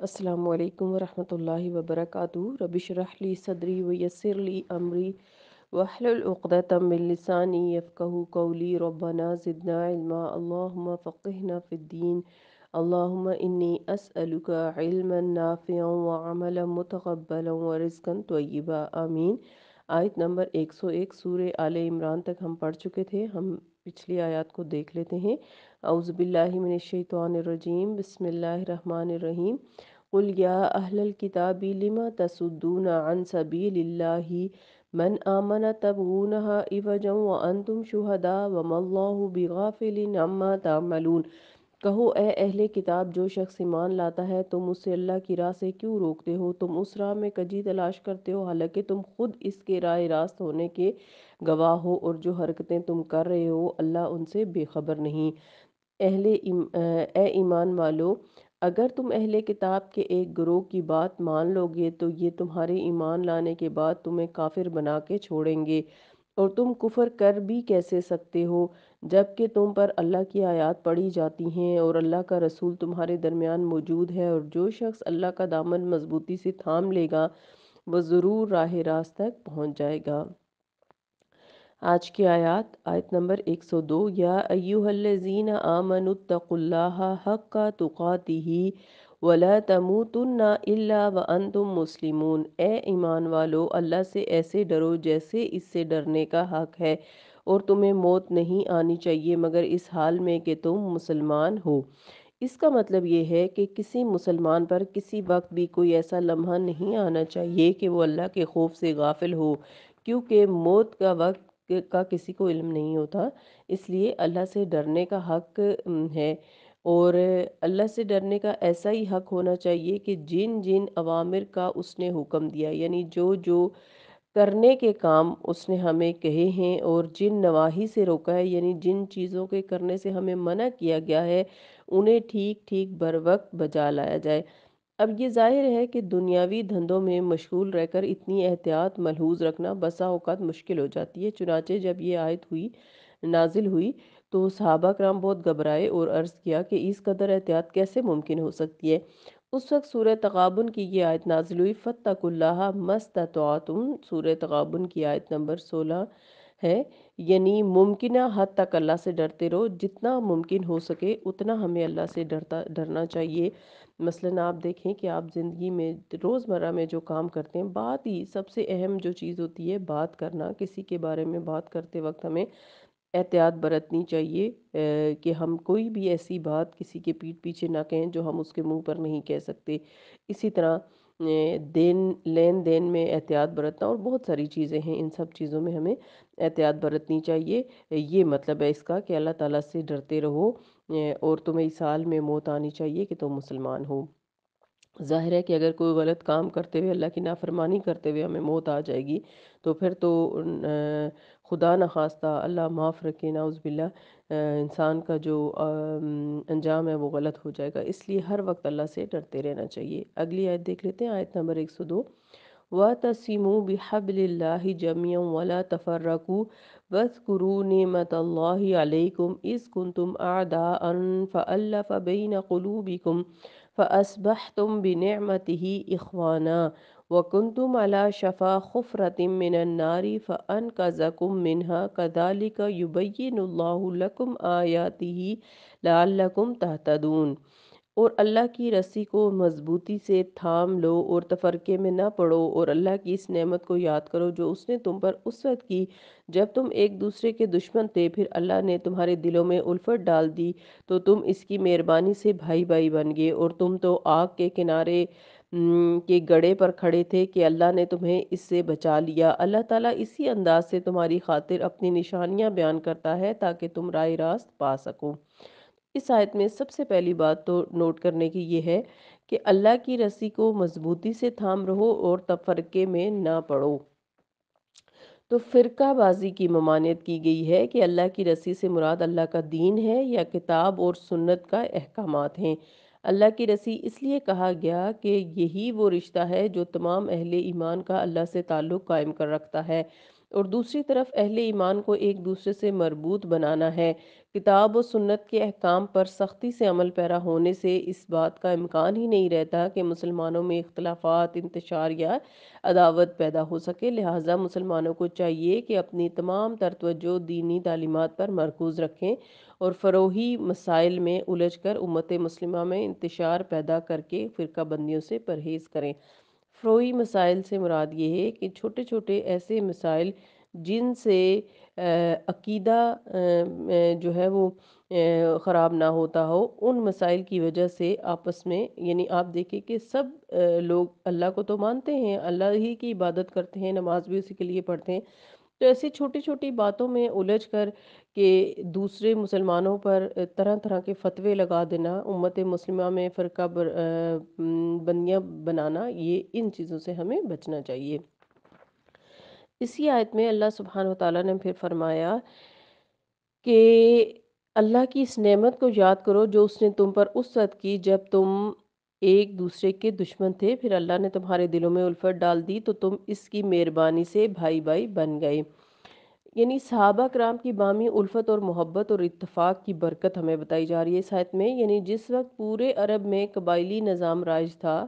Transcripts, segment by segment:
अस्सलामु अलैकुम वरहमतुल्लाहि वबरकातुहू रब्बि इश्रह ली सदरी वयस्सिर ली अमरी वहलुल उक़दतम मिन लिसानी यफ़क़हू क़ौली रब्बना ज़िदना इल्मा अल्लाहुम्मा फ़क़्हिना फ़िद्दीन अल्लाहुम्मा इन्नी अस्अलुका इल्मन नाफ़िअन व अमलन मुतक़ब्बलन व रिज़्क़न तय्यिबा आमीन। आयत नंबर 101 सूरह आले इमरान तक हम पढ़ चुके थे। हम पिछली आयत को देख लेते हैं। औज़ु बिल्लाहि मिनश शैतानिर रजीम बिस्मिल्लाहिर रहमानिर रहीम। कुल या अहलल किताबी लिमा तसुद्दूना अन सबीलिल्लाहि मन आमन तबगूनहा इवजन व अंतुम शुहदा वमल्लाहु बिगाफिलिन अम्मा तामलून। कहो ए अहले किताब, जो शख्स ईमान लाता है तुम उससे अल्लाह की राह से क्यों रोकते हो? तुम उस राह में कजी तलाश करते हो, हालांकि तुम खुद इसके राह रास्त होने के गवाह हो, और जो हरकतें तुम कर रहे हो अल्लाह उनसे बेखबर नहीं। ए ईमान वालो, अगर तुम अहले किताब के एक गिरोह की बात मान लोगे तो ये तुम्हारे ईमान लाने के बाद तुम्हें काफिर बना के छोड़ेंगे। और तुम कुफर कर भी कैसे सकते हो जबकि तुम पर अल्लाह की आयत पढ़ी जाती हैं और अल्लाह का रसूल तुम्हारे दरमियान मौजूद है। और जो शख्स अल्लाह का दामन मजबूती से थाम लेगा वह ज़रूर राह रास्त तक पहुँच जाएगा। आज की आयत नंबर 102। या अय्युहल्लज़ीना आमनुत्तकुल्लाहा हक्का तुकातिही वला तमूतुन्ना इल्ला व अंतुम मुस्लिमून। ए ईमान वालो, अल्लाह से ऐसे डरो जैसे इससे डरने का हक है, और तुम्हें मौत नहीं आनी चाहिए मगर इस हाल में कि तुम मुसलमान हो। इसका मतलब ये है कि किसी मुसलमान पर किसी वक्त भी कोई ऐसा लम्हा नहीं आना चाहिए कि वो अल्लाह के खौफ से गाफिल हो, क्योंकि मौत का वक्त का किसी को इल्म नहीं होता। इसलिए अल्लाह से डरने का हक है। और अल्लाह से डरने का ऐसा ही हक होना चाहिए कि जिन जिन अवामिर का उसने हुक्म दिया, यानी जो जो करने के काम उसने हमें कहे हैं, और जिन नवाही से रोका है, यानी जिन चीज़ों के करने से हमें मना किया गया है, उन्हें ठीक ठीक बर वक्त बजा लाया जाए। अब ये ज़ाहिर है कि दुनियावी धंधों में मशगूल रहकर इतनी एहतियात मलहूज़ रखना बसा औक़ात मुश्किल हो जाती है। चुनाचे जब ये आयत नाजिल हुई तो सहाबा कराम बहुत घबराए और अर्ज़ किया कि इस कदर एहतियात कैसे मुमकिन हो सकती है। उस वक्त सूरह तगाबुन की ये आयत नाजिल हुई, फ़त्तकुल्लाह मस्ततअतुम। सूरह तगाबुन की आयत नंबर 16 है, यानी मुमकिन हद तक अल्लाह से डरते रहो, जितना मुमकिन हो सके उतना हमें अल्लाह से डरना चाहिए। मसलन आप देखें कि आप ज़िंदगी में रोज़मर्रा में जो काम करते हैं, बात ही सबसे अहम जो चीज़ होती है बात करना। किसी के बारे में बात करते वक्त हमें एहतियात बरतनी चाहिए कि हम कोई भी ऐसी बात किसी के पीठ पीछे ना कहें जो हम उसके मुंह पर नहीं कह सकते। इसी तरह देन लेन देन में एहतियात बरतना, और बहुत सारी चीज़ें हैं, इन सब चीज़ों में हमें एहतियात बरतनी चाहिए। ये मतलब है इसका कि अल्लाह ताला से डरते रहो, और तुम्हें इस साल में मौत आनी चाहिए कि तुम मुसलमान हो। ज़ाहिर है कि अगर कोई गलत काम करते हुए, अल्लाह की नाफरमानी करते हुए हमें मौत आ जाएगी तो फिर तो खुदा न खास्ता, अल्लाह माफ़ रखे, नाउज़ुबिल्लाह, इंसान का जो अंजाम है वो गलत हो जाएगा। इसलिए हर वक्त अल्लाह से डरते रहना चाहिए। अगली आयत देख लेते हैं, आयत नंबर 102। वतसिमू बिहब्लिल्लाहि जमियन वला तफर्रकू वज़कुरू निअमतल्लाहि अलैकुम इज़ कुंतुम अअदाअन फ़अल्लफ़ बैन क़ुलूबिकुम फ़अस्बहतुम बिनिअमतिही इख़वाना वकुंतुम अला शफ़ा खुफ़रतिम मिनन नारि फ़अनक़ज़कुम मिन्हा कज़ालिक युबय्यिनुल्लाहु लकुम आयातिही लअल्लकुम तहतदून। और अल्लाह की रस्सी को मजबूती से थाम लो और तफरके में न पड़ो, और अल्लाह की इस नेमत को याद करो जो उसने तुम पर उस वक्त की जब तुम एक दूसरे के दुश्मन थे। फिर अल्लाह ने तुम्हारे दिलों में उल्फत डाल दी तो तुम इसकी मेहरबानी से भाई भाई बन गए, और तुम तो आग के किनारे के गड़े पर खड़े थे कि अल्लाह ने तुम्हें इससे बचा लिया। अल्लाह ताला इसी अंदाज से तुम्हारी खातिर अपनी निशानियां बयान करता है ताकि तुम राह रास्त पा सको। इस आयत में सबसे पहली बात तो नोट करने की ये है कि अल्लाह की रस्सी को मजबूती से थाम रहो और तफरके में ना पड़ो। तो फ़िरकाबाज़ी की ममानियत की गई है कि अल्लाह की रस्सी से मुराद अल्लाह का दीन है या किताब और सुन्नत का अहकामात हैं। अल्लाह की रस्सी इसलिए कहा गया कि यही वो रिश्ता है जो तमाम अहले ईमान का अल्लाह से ताल्लुक़ कायम कर रखता है। اور دوسری طرف اہل ایمان کو ایک دوسرے سے مربوط بنانا ہے۔ کتاب و سنت کے احکام پر سختی سے عمل پیرا ہونے سے اس بات کا امکان ہی نہیں رہتا کہ مسلمانوں میں اختلافات، انتشار یا عداوت پیدا ہو سکے۔ لہٰذا مسلمانوں کو چاہیے کہ اپنی تمام تر توجہ دینی تعلیمات پر مرکوز رکھیں اور فروعی مسائل میں الجھ کر امت مسلمہ میں انتشار پیدا کر کے فرقہ بندیوں سے پرہیز کریں۔ فروعی مسائل سے مراد یہ ہے کہ چھوٹے چھوٹے ایسے مسائل جن سے عقیدہ جو ہے وہ خراب نہ ہوتا ہو، ان مسائل کی وجہ سے آپس میں، یعنی آپ دیکھیں کہ سب لوگ اللہ کو تو مانتے ہیں، اللہ ہی کی عبادت کرتے ہیں، نماز بھی اسی کے لیے پڑھتے ہیں، تو ایسی چھوٹی چھوٹی باتوں میں الجھ کر کہ دوسرے مسلمانوں پر طرح طرح کے فتوے لگا دینا، امت مسلمہ میں فرقہ بندیاں بنانا، یہ ان چیزوں سے ہمیں بچنا چاہیے۔ اسی آیت میں اللہ سبحانہ وتعالیٰ نے پھر فرمایا کہ اللہ کی اس نعمت کو یاد کرو جو اس نے تم پر اس وقت کی جب تم ایک دوسرے کے دشمن تھے، پھر اللہ نے تمہارے دلوں میں الفت ڈال دی تو تم اس کی مہربانی سے بھائی بھائی بن گئے۔ یعنی صحابہ کرام کی باہمی الفت اور محبت اور اتفاق کی برکت ہمیں بتائی جا رہی ہے اس آیت میں۔ یعنی جس وقت پورے عرب میں قبائلی نظام رائج تھا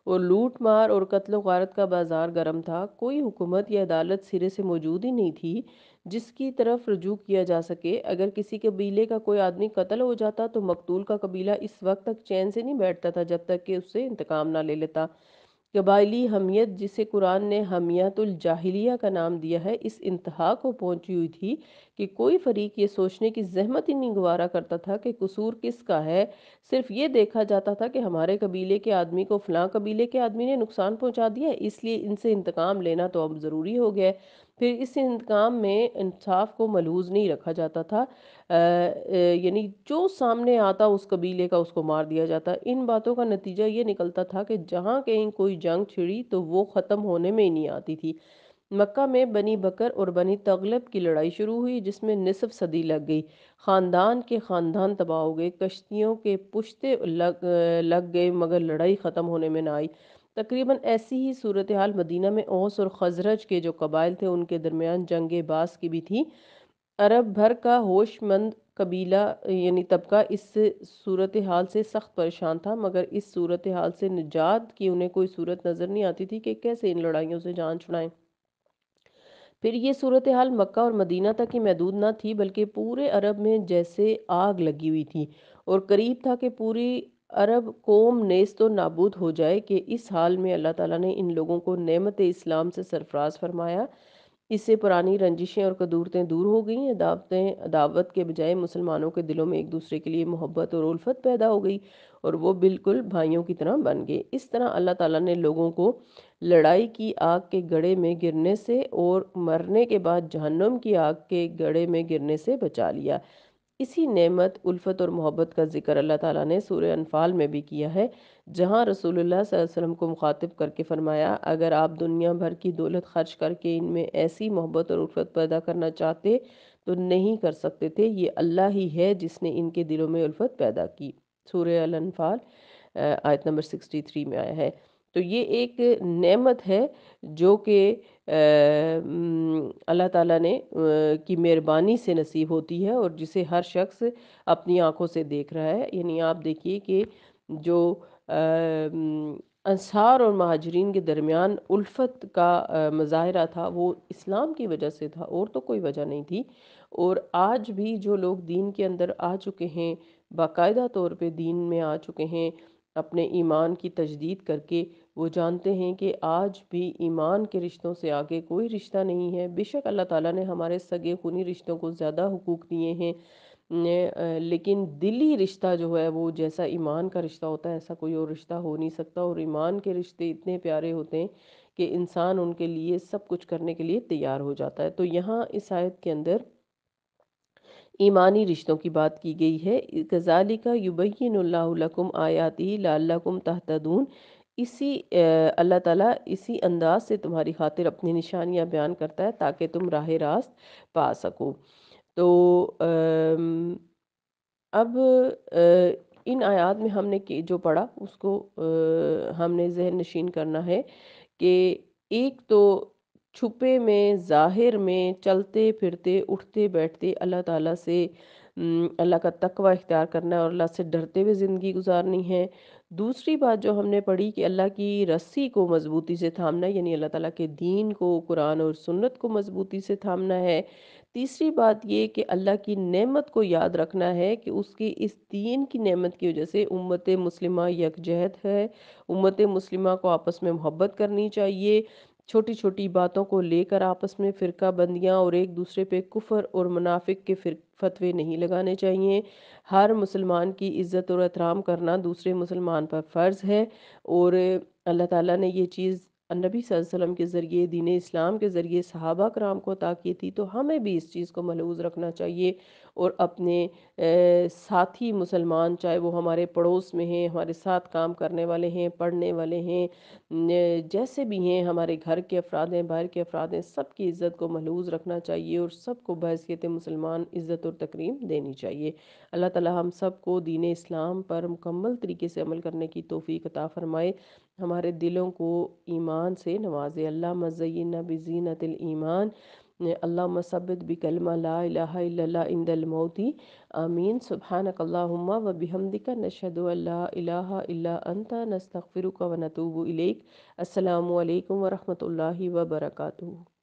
اور لوٹ مار اور قتل و غارت کا بازار گرم تھا، کوئی حکومت یا عدالت سرے سے موجود ہی نہیں تھی جس کی طرف رجوع کیا جا سکے۔ اگر کسی قبیلے کا کوئی آدمی قتل ہو جاتا تو مقتول کا قبیلہ اس وقت تک چین سے نہیں بیٹھتا تھا جب تک کہ اس سے انتقام نہ لے لیتا۔ قبائلی حمیت، جسے قرآن نے حمیت الجاہلیہ کا نام دیا ہے، اس انتہا کو پہنچی ہوئی تھی کہ کوئی فریق یہ سوچنے کی زحمت ہی نہیں گوارا کرتا تھا کہ قصور کس کا ہے۔ صرف یہ دیکھا جاتا تھا کہ ہمارے قبیلے کے آدمی کو فلاں قبیلے کے آدمی نے نقصان پہنچا دیا ہے، اس لیے ان سے انتقام لینا تو اب ضروری ہو گیا ہے۔ پھر اس انتقام میں انصاف کو ملحوظ نہیں رکھا جاتا تھا، یعنی جو سامنے آتا اس قبیلے کا اس کو مار دیا جاتا۔ ان باتوں کا نتیجہ یہ نکلتا تھا کہ جہاں کہیں کوئی جنگ چھڑی تو وہ ختم ہونے میں ہی نہیں آتی تھی۔ مکہ میں بنی بکر اور بنی تغلب کی لڑائی شروع ہوئی جس میں نصف صدی لگ گئی، خاندان کے خاندان تباہ ہو گئے، کشتیوں کے پشتے لگ گئے مگر لڑائی ختم ہونے میں نہ آئی۔ تقریباً ایسی ہی صورتحال مدینہ میں اوس اور خزرج کے جو قبائل تھے ان کے درمیان جنگ باز کی بھی تھی۔ عرب بھر کا ہوش مند قبیلہ یعنی طبقہ اس صورتحال سے سخت پریشان تھا، مگر اس صورتحال سے نجات کی انہیں کوئی صورت نظر نہیں آتی تھی کہ کیسے ان لڑائیوں سے جان چھڑائیں۔ پھر یہ صورتحال مکہ اور مدینہ تک ہی محدود نہ تھی بلکہ پورے عرب میں جیسے آگ لگی ہوئی تھی، اور قریب تھا کہ پوری عرب قوم نیست و نابود ہو جائے کہ اس حال میں اللہ تعالیٰ نے ان لوگوں کو نعمت اسلام سے سرفراز فرمایا۔ اس سے پرانی رنجشیں اور قدورتیں دور ہو گئیں، عداوت کے بجائے مسلمانوں کے دلوں میں ایک دوسرے کے لیے محبت اور الفت پیدا ہو گئی اور وہ بالکل بھائیوں کی طرح بن گئے۔ اس طرح اللہ تعالیٰ نے لوگوں کو لڑائی کی آگ کے گڑھے میں گرنے سے اور مرنے کے بعد جہنم کی آگ کے گڑھے میں گرنے سے بچا لیا۔ اسی نعمت، الفت اور محبت کا ذکر اللہ تعالیٰ نے سورہ انفال میں بھی کیا ہے، جہاں رسول اللہ صلی اللہ علیہ وسلم کو مخاطب کر کے فرمایا، اگر آپ دنیا بھر کی دولت خرچ کر کے ان میں ایسی محبت اور الفت پیدا کرنا چاہتے تو نہیں کر سکتے تھے، یہ اللہ ہی ہے جس نے ان کے دلوں میں الفت پیدا کی۔ سورہ الانفال آیت نمبر 63 میں آیا ہے۔ تو یہ ایک نعمت ہے جو کہ اللہ تعالیٰ نے کی مہربانی سے نصیب ہوتی ہے اور جسے ہر شخص اپنی آنکھوں سے دیکھ رہا ہے۔ یعنی آپ دیکھیے کہ جو انصار اور مہاجرین کے درمیان الفت کا مظاہرہ تھا وہ اسلام کی وجہ سے تھا اور تو کوئی وجہ نہیں تھی۔ اور آج بھی جو لوگ دین کے اندر آ چکے ہیں، باقاعدہ طور پہ دین میں آ چکے ہیں اپنے ایمان کی تجدید کر کے، وہ جانتے ہیں کہ آج بھی ایمان کے رشتوں سے آگے کوئی رشتہ نہیں ہے۔ بے شک اللہ تعالیٰ نے ہمارے سگے خونی رشتوں کو زیادہ حقوق دیے ہیں، لیکن دلی رشتہ جو ہے وہ جیسا ایمان کا رشتہ ہوتا ہے ایسا کوئی اور رشتہ ہو نہیں سکتا، اور ایمان کے رشتے اتنے پیارے ہوتے ہیں کہ انسان ان کے لیے سب کچھ کرنے کے لیے تیار ہو جاتا ہے۔ تو یہاں اس آیت کے اندر ایمانی رشتوں کی بات کی گئی ہے۔ کذالک یبین اللہ لکم آیاتہ لعلکم تہتدون، اسی اللہ تعالیٰ اسی انداز سے تمہاری خاطر اپنی نشانیاں بیان کرتا ہے تاکہ تم راہ راست پا سکو۔ تو اب ان آیات میں ہم نے جو پڑھا اس کو ہم نے ذہن نشین کرنا ہے کہ ایک تو छुपे में, ज़ाहिर में, चलते फिरते, उठते बैठते अल्लाह ताला से अल्लाह का तक़वा इख्तियार करना है और अल्लाह से डरते हुए ज़िंदगी गुज़ारनी है। दूसरी बात जो हमने पढ़ी कि अल्लाह की रस्सी को मज़बूती से थामना है, यानी अल्लाह ताला के दीन को, कुरान और सुन्नत को मज़बूती से थामना है। तीसरी बात ये कि अल्लाह की नेमत को याद रखना है कि उसकी इस दीन की नेमत की वजह से उम्मत मुस्लिमा यकजहत है। उम्मत मुस्लिमा को आपस में मोहब्बत करनी चाहिए। छोटी-छोटी बातों को लेकर आपस में फ़िरका बंदियाँ और एक दूसरे पे कुफ़र और मुनाफ़िक के फ़तवे नहीं लगाने चाहिए। हर मुसलमान की इज़्ज़त और एहतराम करना दूसरे मुसलमान पर फ़र्ज़ है और अल्लाह ताला ने ये चीज़ नबी सल्लल्लाहु अलैहि वसल्लम के ज़रिए, दीन इस्लाम के ज़रिए सहाबा कराम को अता की थी, तो हमें भी इस चीज़ को मलहूज़ रखना चाहिए और अपने साथी मुसलमान, चाहे वो हमारे पड़ोस में हैं, हमारे साथ काम करने वाले हैं, पढ़ने वाले हैं, जैसे भी हैं, हमारे घर के अफराद हैं, बाहर के अफराद हैं, सबकी इज़्ज़त को महफूज़ रखना चाहिए और सबको बहैसियत मुसलमान इज़्ज़त और तकरीम देनी चाहिए। अल्लाह ताला हम सबको दीन इस्लाम पर मुकम्मल तरीके से अमल करने की तौफ़ीक अता फ़रमाए, हमारे दिलों को ईमान से नवाज़े। अल्लाहुम्मा ज़य्यिना बिज़ीनतिल ईमान, अल्लाहुम्मा सब्बित बिकलिमा ला इलाहा इल्लल्लाह इंदल मौती, आमीन। सुब्हानकल्लाहुम्मा व बिहम्दिका नशहदु अल्ला इलाहा इल्ला अंता नस्तगफिरुका व नतूबु इलैक। अस्सलामु अलैकुम व रहमतुल्लाहि व बरकातुहू।